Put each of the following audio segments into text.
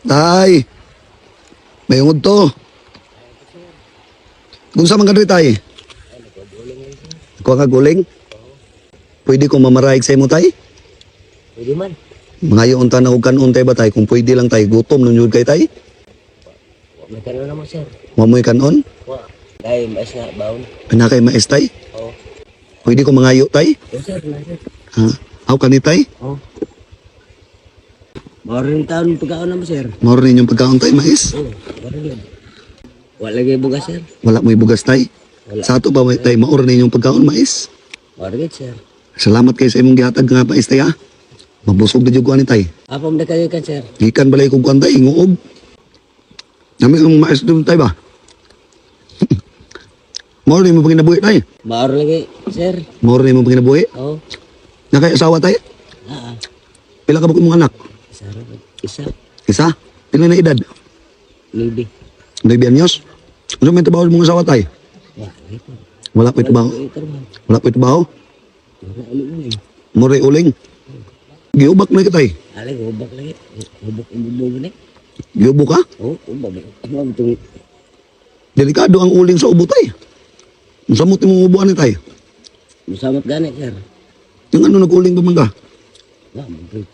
Tay, may ungod to. Kung sa mga tay? Kuha ka guling? Pwede kong mamarahig sa imo tay? Pwede man. Mga yung unta na huwag kanon tay ba tay? Kung pwede lang tay, gutom nung yun kay tay? May kanon naman, sir. Mamoy kanon? Dahil mais nga, baon. Pinakay mais tay? Oo. Pwede kong mangayo tay? Sir, na, sir. Ha? Aw ka ni tay? Oo. Maraming taon pagkaon naman, sir. Mauro ninyong pagkaon tay, mais? Oo, maraming. Wala lagi bugas, sir. Wala mo'y bugas tay? Wala. Sa ato ba tay, mauro ninyong pagkaon mais? Maraming, sir. Salamat kayo sa imong gihatag nga mais tay ha? Mabusog na dyan ko ani tay. Apam na kayo ka, sir. Ikan balay kong kuwan tay, nguog. Nami ang mais doon tay ba? Mauro niyo mo pagkinabuhi tay? Maaro lagi, sir. Mauro niyo mo pagkinabuhi? Oo. Nakay-asawa tay? Pila ka ba mong anak? Isa. Isa. Isa? Pila na edad? Libi. 9 anyos? Ano may trabaho mong asawa tay? Ito. Wala pa trabaho? Ito naman. Wala pa trabaho? Wala ulit. Muray uling? Giubak na kitay? Alay, hubak lagi. Hubak ang bubog na. Giubok ka? Oo, hubak. Ano itong Delikado ang uling sa ubo tay. Masamot mong ubuan ni tay. masamot gani, sir. Yung ano nag-uling pa man ka? Wala, mag-break.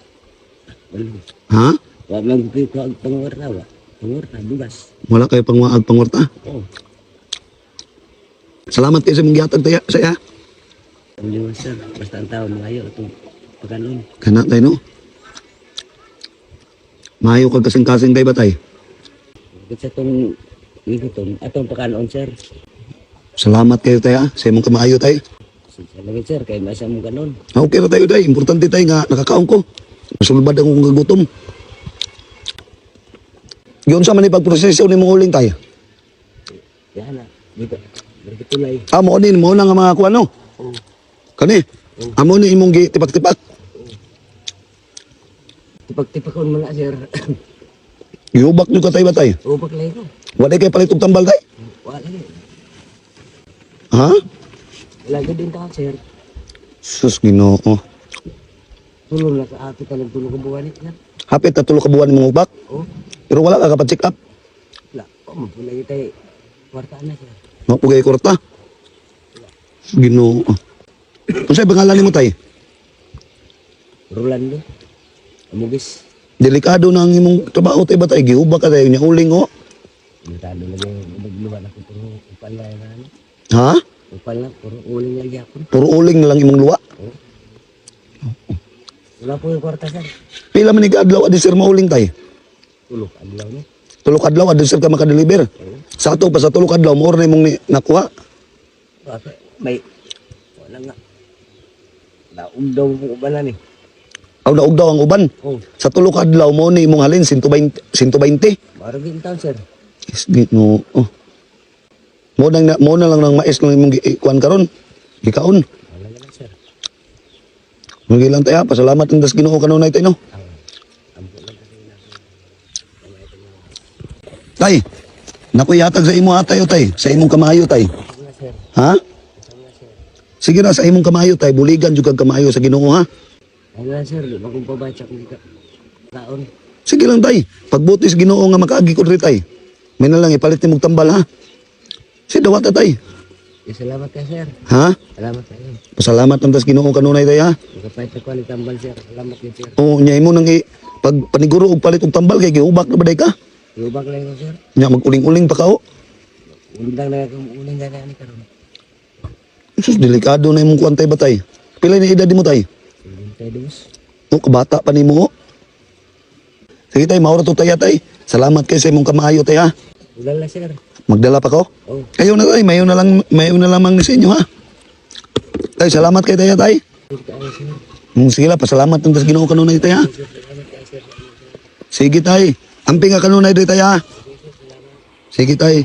Wala. Ha? Wala, mag-break ko ang pangwarta. Wala. Pangwarta, bugas. Wala kayo pangwaag pangwarta? Oo. Salamat kayo sa mong gihatag tayo saya. Ang liwan, sir. Basta ang tao, mga itong pagkanon. Kana tayo no? Mahayo kag kasing-kasing tayo ba tay? Kasi itong igutom, atong pagkanon, sir. Salamat kayo tayo sa imong kamaayo tayo. Salamat, sir. Kaya masa mong kanon. Okay na tayo tayo. Importante tayo nga nakakaon ko. Masulbad akong kagutom. Yun sa man ipagproseso ni mong uling tayo. Yan na. Dito. Berkitulay. Mo ni mo na nga mga kuan no. Oo. Kani. Amo ni imong tipak-tipak. Tipak-tipakon mga, sir. Giubak nyo ka tayo ba tayo? Hubak lagi ko. Wala kayo palit og tambal tayo? Wala lagi. Ha? Lagi din ka, sir. Sus Ginoo. Tulong na sa ato ka ng tulong kabuhan sir. Hapit na tulo ka buwan mong ubak. Oo. Pero wala ka check up. Wala. Mapulay tayo. Kwartaan na, sir. Mapugay korta. Ginoo. Unsay pangalan nimo tay? Rolando. Amugis. Delikado na ang imong trabaho tay ba tay? Giubak ka tayo nya uling o. Nagtalo lagi. Nagluwan ako. Puro upal na yan. Ha? Upal na. Puro uling lagi ako. Puro uling na lang imong luwa. Wala po yung kwarta, sir. Pila man ni adlaw adi sir mauling tay? Tulog. Adlaw na. Tulo ka adlaw adi sir ka maka-deliver. Sa ato pa sa tulo ka adlaw mo na imong nakuha. Bakit? May. Wala nga. Naog daw mo ubalan eh. Aw naog daw ang uban. Oo. Sa tulo ka adlaw mo ni imong halin 120. 120. Maragin taon, sir. Ginoo. Mo na lang ng mais ng imong kuan karon. Gikaon. Wala nga lang, sir. Magi lang tayo, pasalamat ang das Ginoo kanunay tayo no. Tay, nakoy yatag sa imo atayo tay, sa imong kamayo tay. Nga, sir. Ha? Nga, sir. Sige na sa imong kamayo tay, buligan jud kag kamayo sa Ginoo ha. Nga, sir. Bagong pabayad sa kong taon. Sige lang tay, pagbuti sa Ginoo nga makaagi ko diri tay. May na lang ipalit nimong tambal ha. Si dawat ta tay. Salamat ka, sir. Ha? Salamat kayo. Pasalamat ang das Ginoo kanunay tay ha. Magkapait na ko ang tambal, sir. Salamat kayo, sir. O nya imo nang pag paniguro og palit og tambal kay giubak na baday ka. Lubak lang ko, sir. Nya mag-uling-uling pa ka o. Undang na akong uling na ni karon. Sus, delikado na imong kuantay batay. Pila na edad mo tay? Tayo dos. O, kabata pa nimo o. Sige tay, maura to tay tay. Salamat kay sa imong kamaayo tay ha. Ulan lang, sir. Magdala pa ko? Oh. Kayo na tay, mayo na lamang ni sa inyo ha. Tay, salamat kay tay tay. Sige la, pasalamat ng tas Ginoo kanunay tay ha. Sige tay, amping nga kanunay tay ha. Sige tay.